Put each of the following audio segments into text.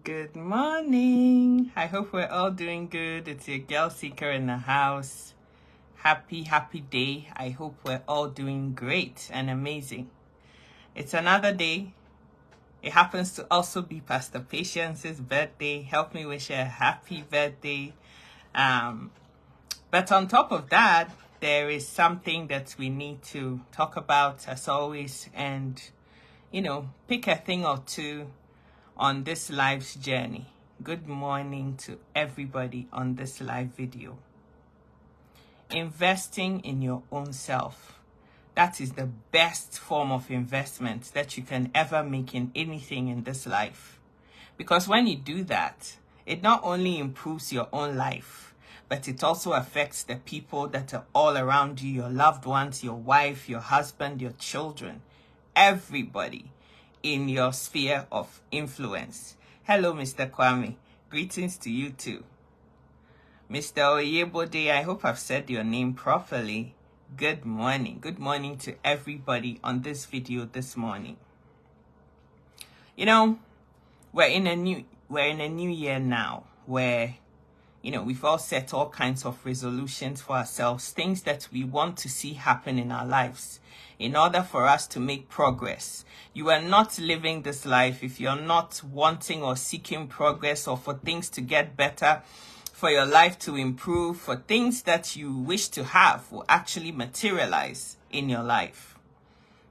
Good morning. I hope we're all doing good. It's your girl Seeker in the house. Happy day. I hope we're all doing great and amazing. It's another day. It happens to also be Pastor Patience's birthday. Help me wish her a happy birthday. But on top of that, there is something that we need to talk about as always, and pick a thing or two on this life's journey. Good morning to everybody on this live video. Investing in your own self. That is the best form of investment that you can ever make in anything in this life. Because when you do that, it not only improves your own life, but it also affects the people that are all around you, your loved ones, your wife, your husband, your children, everybody in your sphere of influence. Hello, Mr. Kwame. Greetings to you too. Mr. Oyebode, I hope I've said your name properly. Good morning. Good morning to everybody on this video this morning. We're in a new year now where we've all set all kinds of resolutions for ourselves, things that we want to see happen in our lives in order for us to make progress. You are not living this life if you're not wanting or seeking progress, or for things to get better, for your life to improve, for things that you wish to have will actually materialize in your life.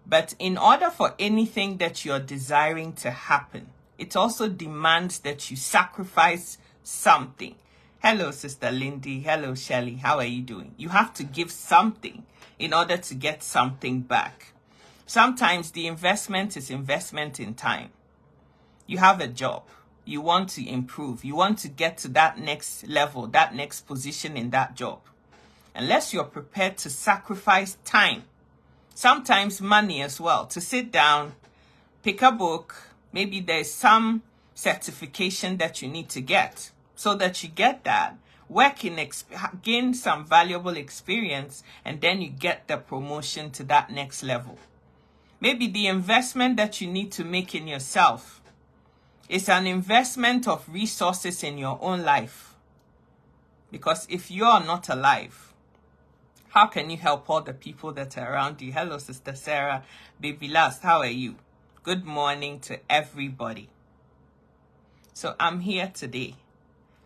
But in order for anything that you're desiring to happen, it also demands that you sacrifice something. Hello, Sister Lindy. Hello, Shelley. How are you doing? You have to give something in order to get something back. Sometimes the investment is investment in time. You have a job. You want to improve. You want to get to that next level, that next position in that job. Unless you're prepared to sacrifice time, sometimes money as well, to sit down, pick a book, maybe there's some certification that you need to get. So that you get that, gain some valuable experience, and then you get the promotion to that next level. Maybe the investment that you need to make in yourself is an investment of resources in your own life. Because if you are not alive, how can you help all the people that are around you? Hello, Sister Sarah. Baby Last, how are you? Good morning to everybody. So I'm here today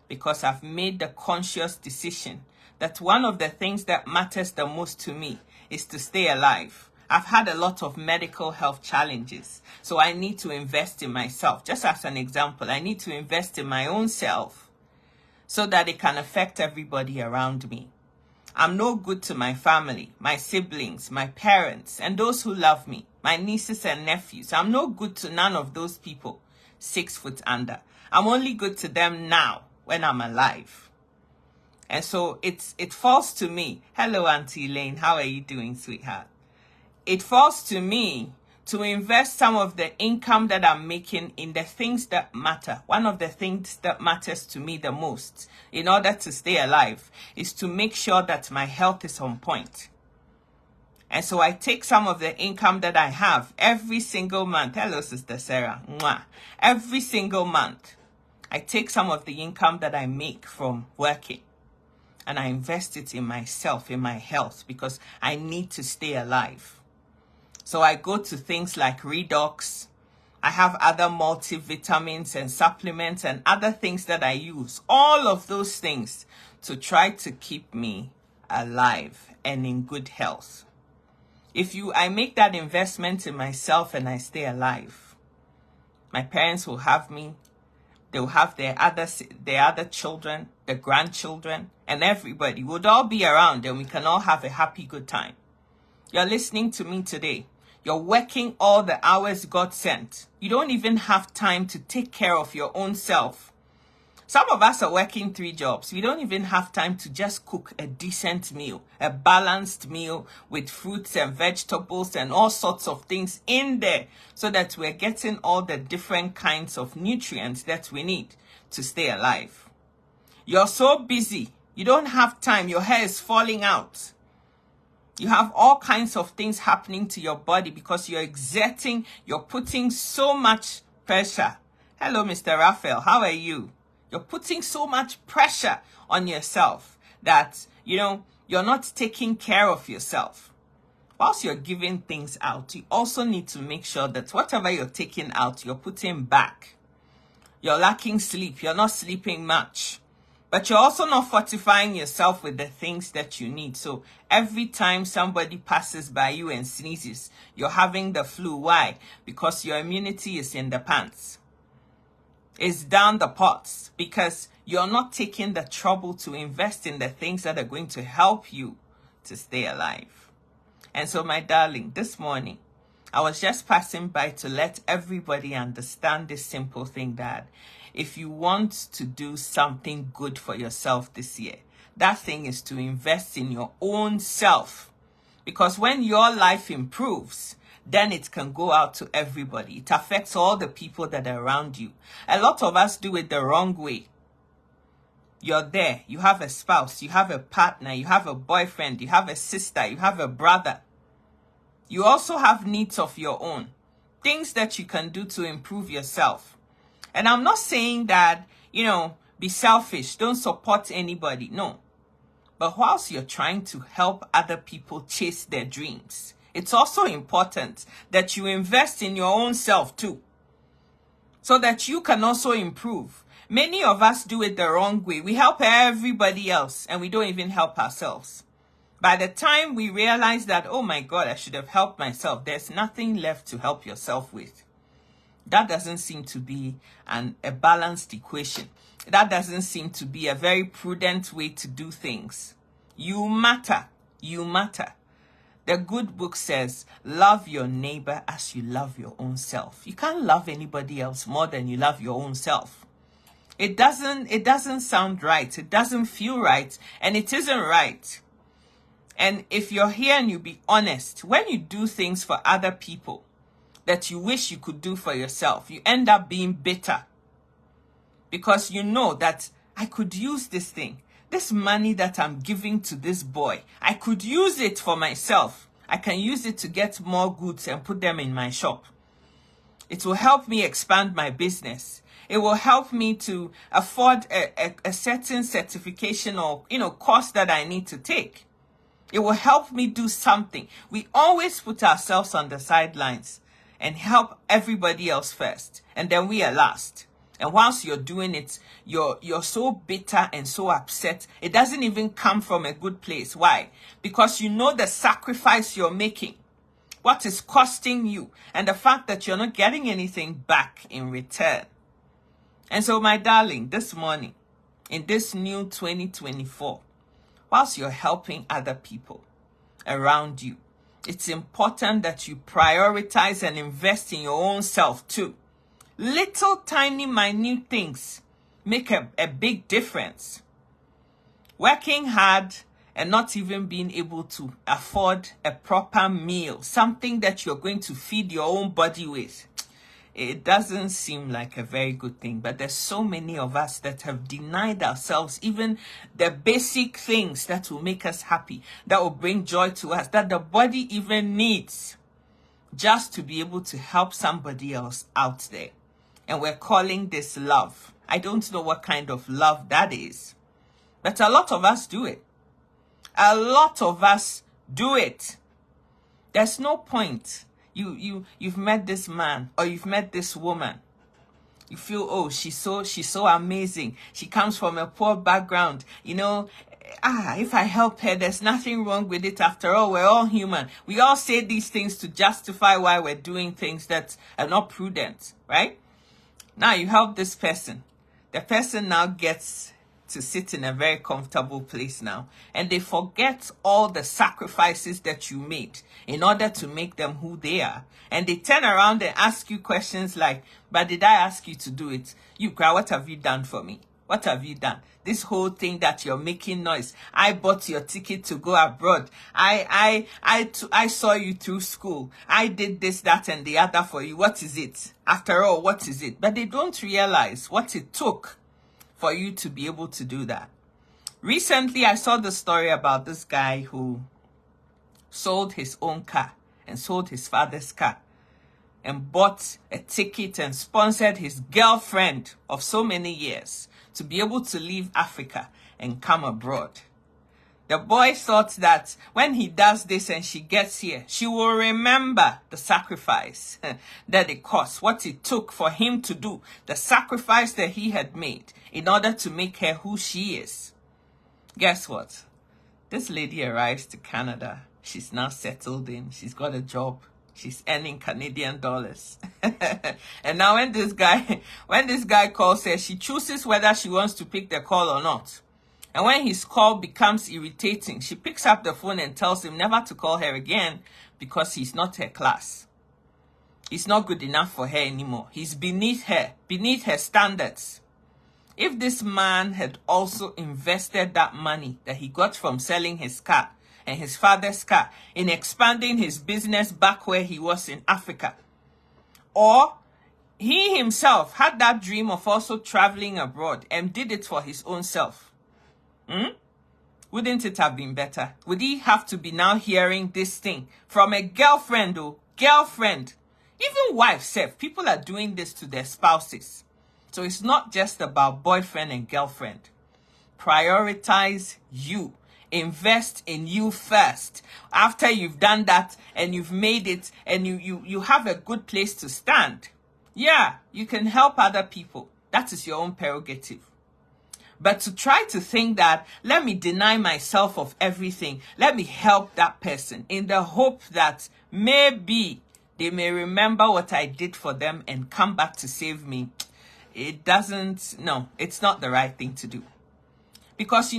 because I've made the conscious decision that one of the things that matters the most to me is to stay alive. I've had a lot of medical health challenges, so I need to invest in myself. Just as an example, I need to invest in my own self so that it can affect everybody around me. I'm no good to my family, my siblings, my parents, and those who love me, my nieces and nephews. I'm no good to none of those people 6 foot under. I'm only good to them now, when I'm alive. And so it falls to me. Hello, Auntie Elaine. How are you doing, sweetheart? It falls to me to invest some of the income that I'm making in the things that matter. One of the things that matters to me the most in order to stay alive is to make sure that my health is on point. And so I take some of the income that I have every single month. Hello, Sister Sarah. Mwah. Every single month, I take some of the income that I make from working and I invest it in myself, in my health, because I need to stay alive. So I go to things like Redox. I have other multivitamins and supplements and other things that I use. All of those things to try to keep me alive and in good health. If I make that investment in myself and I stay alive, my parents will have me. They'll have their other children, their grandchildren, and everybody would all be around, and we can all have a happy, good time. You're listening to me today. You're working all the hours God sent. You don't even have time to take care of your own self. Some of us are working 3 jobs. We don't even have time to just cook a decent meal, a balanced meal with fruits and vegetables and all sorts of things in there so that we're getting all the different kinds of nutrients that we need to stay alive. You're so busy. You don't have time. Your hair is falling out. You have all kinds of things happening to your body because you're putting so much pressure Hello, Mr. Raphael. How are you? You're putting so much pressure on yourself that, you're not taking care of yourself. Whilst you're giving things out, you also need to make sure that whatever you're taking out, you're putting back. You're lacking sleep. You're not sleeping much. But you're also not fortifying yourself with the things that you need. So every time somebody passes by you and sneezes, you're having the flu. Why? Because your immunity is in the pants. It's down the pots because you're not taking the trouble to invest in the things that are going to help you to stay alive. And so, my darling, this morning, I was just passing by to let everybody understand this simple thing that if you want to do something good for yourself this year, that thing is to invest in your own self. Because when your life improves, then it can go out to everybody. It affects all the people that are around you. A lot of us do it the wrong way. You're there. You have a spouse. You have a partner. You have a boyfriend. You have a sister. You have a brother. You also have needs of your own. Things that you can do to improve yourself. And I'm not saying that, be selfish. Don't support anybody. No. But whilst you're trying to help other people chase their dreams, it's also important that you invest in your own self too, so that you can also improve. Many of us do it the wrong way. We help everybody else and we don't even help ourselves. By the time we realize that, oh my God, I should have helped myself, there's nothing left to help yourself with. That doesn't seem to be a balanced equation. That doesn't seem to be a very prudent way to do things. You matter. You matter. The good book says, love your neighbor as you love your own self. You can't love anybody else more than you love your own self. It doesn't sound right. It doesn't feel right. And it isn't right. And if you're here and you be honest, when you do things for other people that you wish you could do for yourself, you end up being bitter. Because you know that I could use this thing. This money that I'm giving to this boy, I could use it for myself. I can use it to get more goods and put them in my shop. It will help me expand my business. It will help me to afford a certain certification or, course that I need to take. It will help me do something. We always put ourselves on the sidelines and help everybody else first. And then we are last. And whilst you're doing it, you're so bitter and so upset. It doesn't even come from a good place. Why? Because you know the sacrifice you're making, what is costing you, and the fact that you're not getting anything back in return. And so, my darling, this morning, in this new 2024, whilst you're helping other people around you, it's important that you prioritize and invest in your own self too. Little, tiny, minute things make a big difference. Working hard and not even being able to afford a proper meal, something that you're going to feed your own body with, it doesn't seem like a very good thing. But there's so many of us that have denied ourselves even the basic things that will make us happy, that will bring joy to us, that the body even needs just to be able to help somebody else out there. And we're calling this love. I don't know what kind of love that is, but a lot of us do it. A lot of us do it. There's no point. You've met this man or you've met this woman. You feel, oh, she's so amazing. She comes from a poor background. If I help her, there's nothing wrong with it. After all, we're all human. We all say these things to justify why we're doing things that are not prudent, right? Now you help this person. The person now gets to sit in a very comfortable place now. And they forget all the sacrifices that you made in order to make them who they are. And they turn around and ask you questions like, but did I ask you to do it? You cry, what have you done for me? What have you done? This whole thing that you're making noise. I bought your ticket to go abroad. I saw you through school. I did this, that, and the other for you. What is it? After all, what is it? But they don't realize what it took for you to be able to do that. Recently, I saw the story about this guy who sold his own car and sold his father's car and bought a ticket and sponsored his girlfriend of so many years to be able to leave Africa and come abroad. The boy thought that when he does this and she gets here, she will remember the sacrifice that it cost, what it took for him to do, the sacrifice that he had made in order to make her who she is. Guess what? This lady arrives to Canada. She's now settled in. She's got a job. She's earning Canadian dollars. And now when this guy calls her, she chooses whether she wants to pick the call or not. And when his call becomes irritating, she picks up the phone and tells him never to call her again because he's not her class. He's not good enough for her anymore. He's beneath her standards. If this man had also invested that money that he got from selling his car and his father's car in expanding his business back where he was in Africa, or he himself had that dream of also traveling abroad and did it for his own self, wouldn't it have been better? Would he have to be now hearing this thing from a girlfriend or girlfriend? Even wives, self, people are doing this to their spouses. So it's not just about boyfriend and girlfriend. Prioritize you. Invest in you first. After you've done that and you've made it and you have a good place to stand, yeah, you can help other people. That is your own prerogative. But to try to think that, let me deny myself of everything, let me help that person in the hope that maybe they may remember what I did for them and come back to save me, it's not the right thing to do. Because,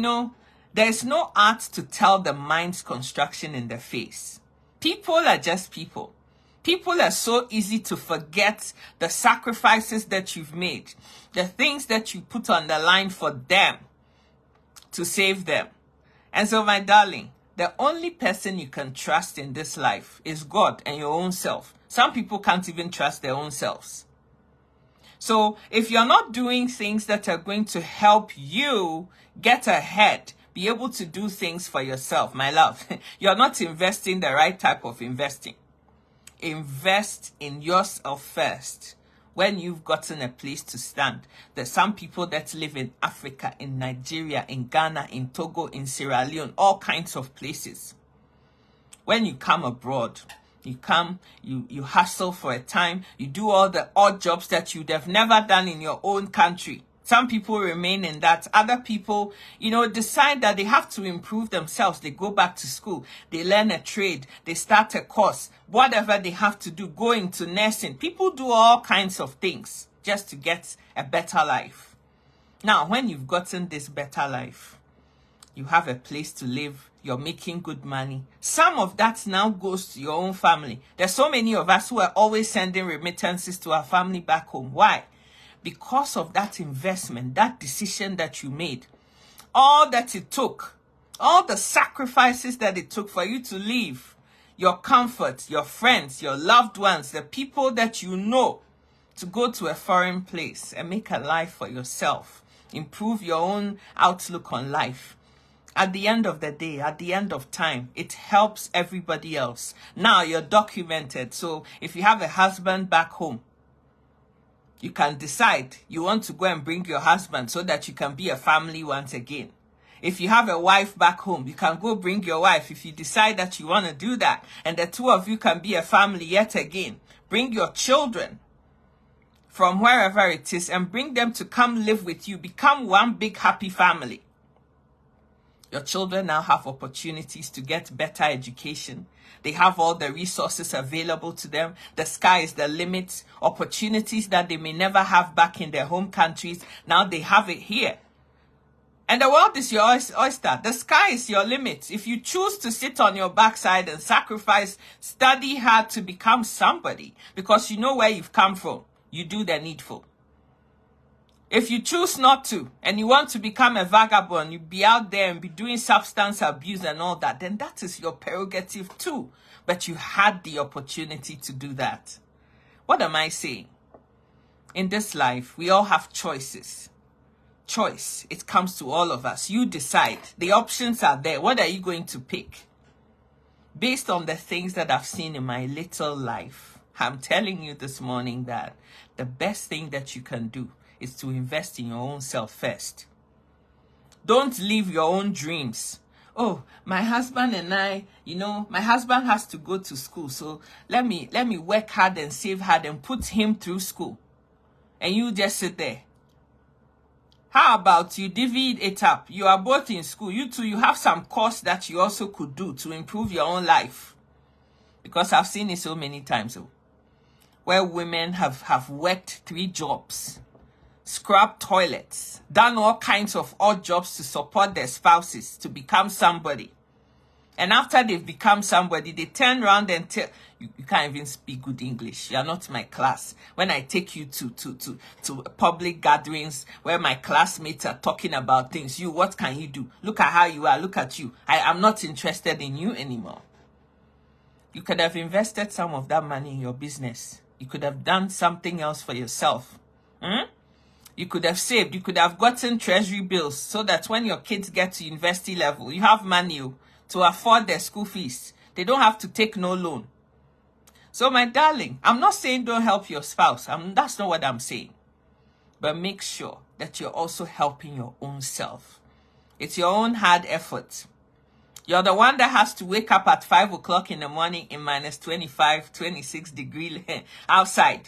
there is no art to tell the mind's construction in the face. People are just people. People are so easy to forget the sacrifices that you've made, the things that you put on the line for them to save them. And so, my darling, the only person you can trust in this life is God and your own self. Some people can't even trust their own selves. So if you're not doing things that are going to help you get ahead, be able to do things for yourself, my love, you're not investing the right type of investing. Invest in yourself first when you've gotten a place to stand. There's some people that live in Africa, in Nigeria, in Ghana, in Togo, in Sierra Leone, all kinds of places. When you come abroad, you hustle for a time, you do all the odd jobs that you'd have never done in your own country. Some people remain in that. Other people, decide that they have to improve themselves. They go back to school. They learn a trade. They start a course. Whatever they have to do, go into nursing. People do all kinds of things just to get a better life. Now, when you've gotten this better life, you have a place to live. You're making good money. Some of that now goes to your own family. There's so many of us who are always sending remittances to our family back home. Why? Because of that investment, that decision that you made, all that it took, all the sacrifices that it took for you to leave your comfort, your friends, your loved ones, the people that you know, to go to a foreign place and make a life for yourself, improve your own outlook on life. At the end of the day, at the end of time, it helps everybody else. Now you're documented. So if you have a husband back home, you can decide you want to go and bring your husband so that you can be a family once again. If you have a wife back home, you can go bring your wife if you decide that you want to do that. And the two of you can be a family yet again. Bring your children from wherever it is and bring them to come live with you. Become one big happy family. Your children now have opportunities to get better education. They have all the resources available to them. The sky is the limit. Opportunities that they may never have back in their home countries, now they have it here. And the world is your oyster. The sky is your limit. If you choose to sit on your backside and sacrifice, study hard to become somebody, because you know where you've come from, you do the needful. If you choose not to, and you want to become a vagabond, you be out there and be doing substance abuse and all that, then that is your prerogative too. But you had the opportunity to do that. What am I saying? In this life, we all have choices. Choice, it comes to all of us. You decide. The options are there. What are you going to pick? Based on the things that I've seen in my little life, I'm telling you this morning that the best thing that you can do is to invest in your own self first. Don't live your own dreams. Oh, my husband and I, my husband has to go to school, so let me work hard and save hard and put him through school. And you just sit there. How about you divide it up? You are both in school. You two, you have some course that you also could do to improve your own life. Because I've seen it so many times, where women have worked 3 jobs, scrubbed toilets, done all kinds of odd jobs to support their spouses to become somebody. And after they've become somebody, they turn around and tell you, you can't even speak good English. You're not my class. When I take you to public gatherings where my classmates are talking about things, what can you do? Look at how you are. Look at you. I'm not interested in you anymore. You could have invested some of that money in your business. You could have done something else for yourself. You could have saved. You could have gotten treasury bills so that when your kids get to university level, you have money to afford their school fees. They don't have to take no loan. So my darling, I'm not saying don't help your spouse. That's not what I'm saying. But make sure that you're also helping your own self. It's your own hard effort. You're the one that has to wake up at 5 o'clock in the morning in minus 25, 26 degree outside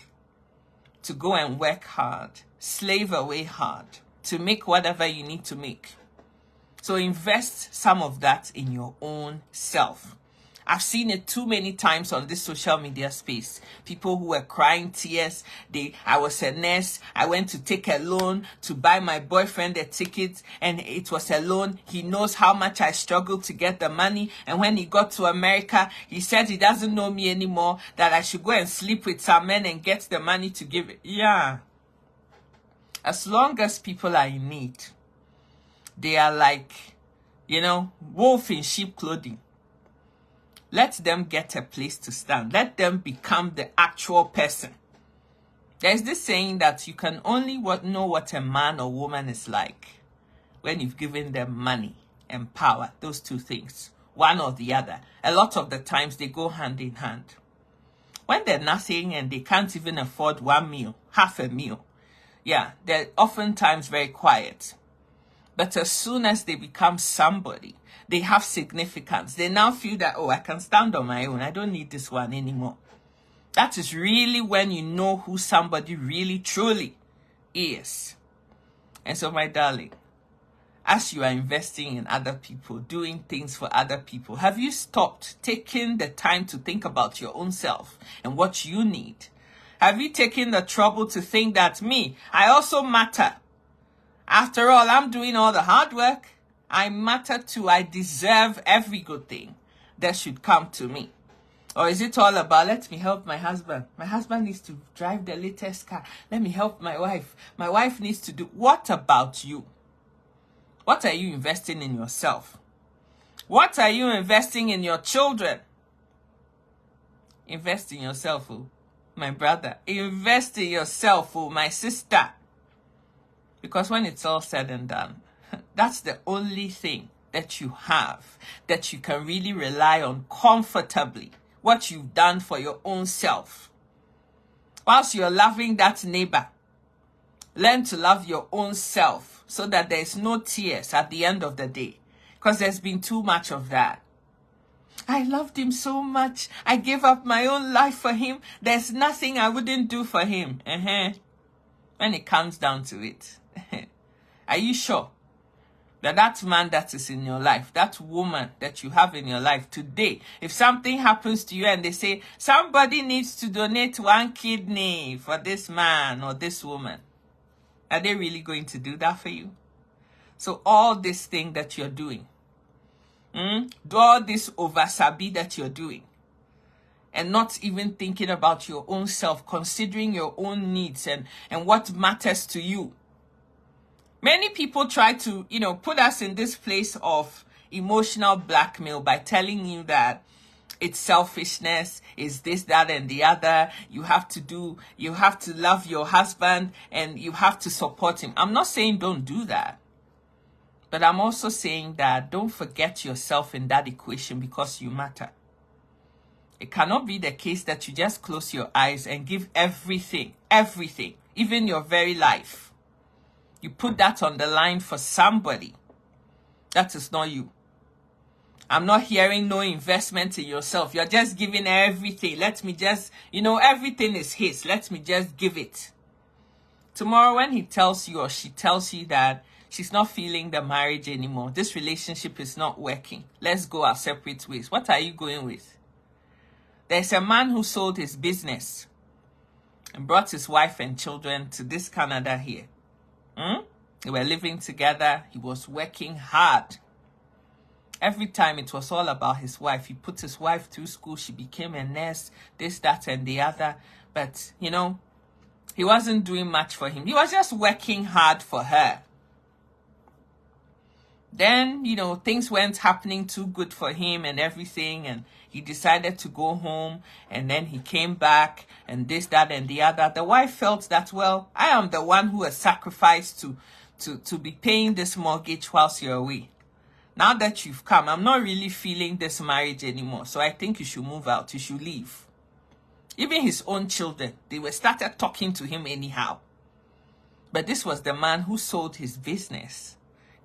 to go and work hard, slave away hard to make whatever you need to make. So invest some of that in your own self. I've seen it too many times on this social media space. People who were crying tears. I was a nurse. I went to take a loan to buy my boyfriend a ticket, and it was a loan. He knows how much I struggled to get the money. And when he got to America, he said he doesn't know me anymore, that I should go and sleep with some men and get the money to give it. Yeah. As long as people are in need, they are like, wolf in sheep clothing. Let them get a place to stand. Let them become the actual person. There's this saying that you can only know what a man or woman is like when you've given them money and power. Those two things, one or the other. A lot of the times they go hand in hand. When they're nothing and they can't even afford one meal, half a meal, they're oftentimes very quiet. But as soon as they become somebody, they have significance. They now feel that, I can stand on my own. I don't need this one anymore. That is really when you know who somebody really, truly is. And so, my darling, as you are investing in other people, doing things for other people, have you stopped taking the time to think about your own self and what you need? Have you taken the trouble to think that I also matter? After all, I'm doing all the hard work. I matter too. I deserve every good thing that should come to me. Or is it all about, let me help my husband? My husband needs to drive the latest car. Let me help my wife. My wife needs to do. What about you? What are you investing in yourself? What are you investing in your children? Invest in yourself, my brother. Invest in yourself, my sister. Because when it's all said and done, that's the only thing that you have that you can really rely on comfortably. What you've done for your own self. Whilst you're loving that neighbor, learn to love your own self so that there's no tears at the end of the day. Because there's been too much of that. I loved him so much. I gave up my own life for him. There's nothing I wouldn't do for him. When it comes down to it. Are you sure that man that is in your life, that woman that you have in your life today, if something happens to you and they say, somebody needs to donate 1 kidney for this man or this woman, are they really going to do that for you? So all this thing that you're doing, all this oversabi that you're doing, and not even thinking about your own self, considering your own needs and what matters to you. Many people try to, put us in this place of emotional blackmail by telling you that it's selfishness, is this, that, and the other. You have to love your husband and you have to support him. I'm not saying don't do that. But I'm also saying that don't forget yourself in that equation because you matter. It cannot be the case that you just close your eyes and give everything, even your very life. You put that on the line for somebody. That is not you. I'm not hearing no investment in yourself. You're just giving everything. Let me just, everything is his. Let me just give it. Tomorrow when he tells you or she tells you that she's not feeling the marriage anymore, this relationship is not working, let's go our separate ways, what are you going with? There's a man who sold his business and brought his wife and children to this Canada here. They were living together. He was working hard. Every time it was all about his wife. He put his wife through school. She became a nurse, this, that, and the other. But, he wasn't doing much for him. He was just working hard for her. Then, things weren't happening too good for him and everything. And he decided to go home. And then he came back and this, that, and the other. The wife felt that, well, I am the one who has sacrificed to be paying this mortgage whilst you're away. Now that you've come, I'm not really feeling this marriage anymore. So I think you should move out. You should leave. Even his own children, they started talking to him anyhow. But this was the man who sold his business.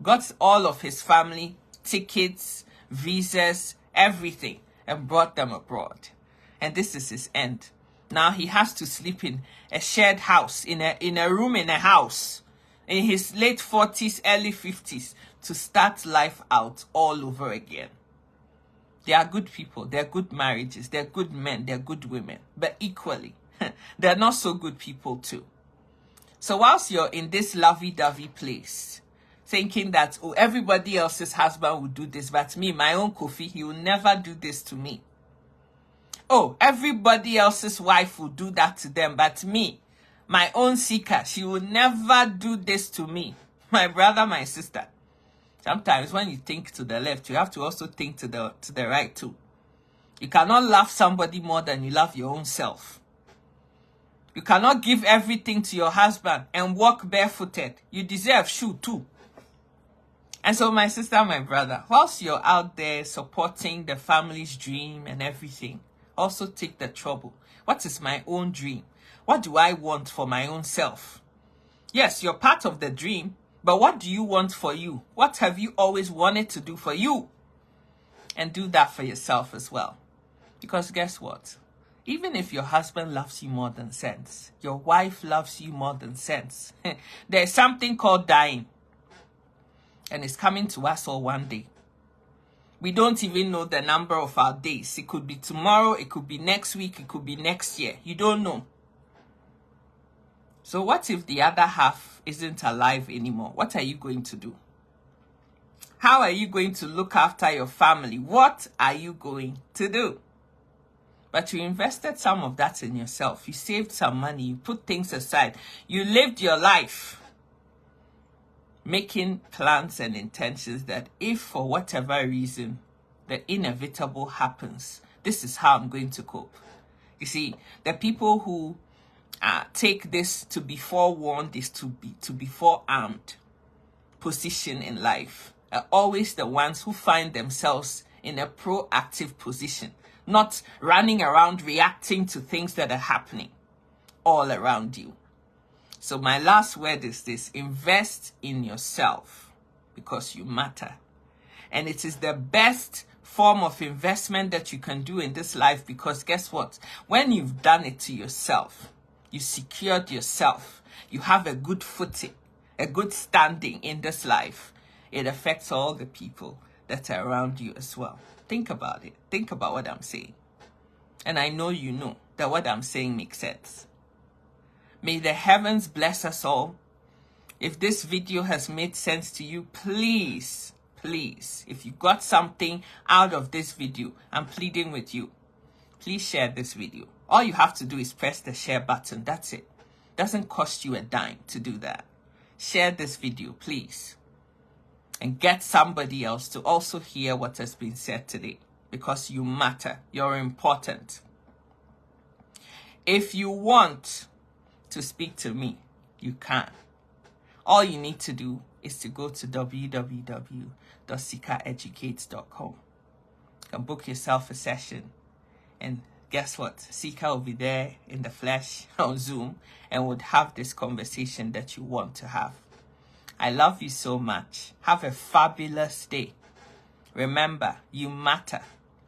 Got all of his family, tickets, visas, everything, and brought them abroad. And this is his end. Now he has to sleep in a shared house, in a room in a house, in his late 40s, early 50s, to start life out all over again. They are good people, they're good marriages, they're good men, they're good women, but equally, they're not so good people too. So whilst you're in this lovey-dovey place, thinking that, oh, everybody else's husband will do this, but me, my own Kofi, he will never do this to me. Oh, everybody else's wife will do that to them, but me, my own Sika, she will never do this to me. My brother, my sister. Sometimes when you think to the left, you have to also think to the right too. You cannot love somebody more than you love your own self. You cannot give everything to your husband and walk barefooted. You deserve shoe too. And so my sister, my brother, whilst you're out there supporting the family's dream and everything, also take the trouble. What is my own dream? What do I want for my own self? Yes, you're part of the dream, but what do you want for you? What have you always wanted to do for you? And do that for yourself as well. Because guess what? Even if your husband loves you more than sense, your wife loves you more than sense, there's something called dying. And it's coming to us all one day. We don't even know the number of our days. It could be tomorrow, it could be next week, it could be next year. You don't know. So what if the other half isn't alive anymore? What are you going to do? How are you going to look after your family? What are you going to do? But you invested some of that in yourself. You saved some money. You put things aside. You lived your life making plans and intentions that if for whatever reason the inevitable happens, this is how I'm going to cope. You see, the people who take this to be forewarned, is to be forearmed position in life, are always the ones who find themselves in a proactive position, not running around reacting to things that are happening all around you. So my last word is this: invest in yourself because you matter. And it is the best form of investment that you can do in this life, because guess what? When you've done it to yourself, you secured yourself, you have a good footing, a good standing in this life, it affects all the people that are around you as well. Think about it. Think about what I'm saying. And I know you know that what I'm saying makes sense. May the heavens bless us all. If this video has made sense to you, please, if you got something out of this video, I'm pleading with you, please share this video. All you have to do is press the share button. That's it. Doesn't cost you a dime to do that. Share this video, please. And get somebody else to also hear what has been said today, because you matter. You're important. If you want to speak to me, you can. All you need to do is to go to www.sikaeducates.com. You can book yourself a session And guess what? Sika will be there in the flesh on Zoom and would have this conversation that you want to have. I love you so much. Have a fabulous day. Remember, you matter.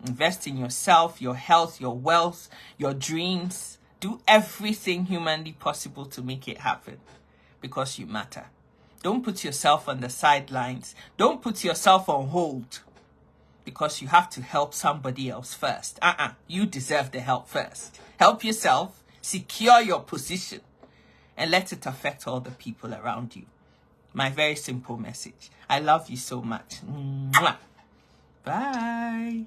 Invest in yourself, your health, your wealth, your dreams. Do everything humanly possible to make it happen because you matter. Don't put yourself on the sidelines. Don't put yourself on hold because you have to help somebody else first. You deserve the help first. Help yourself, secure your position, and let it affect all the people around you. My very simple message. I love you so much. Mwah. Bye.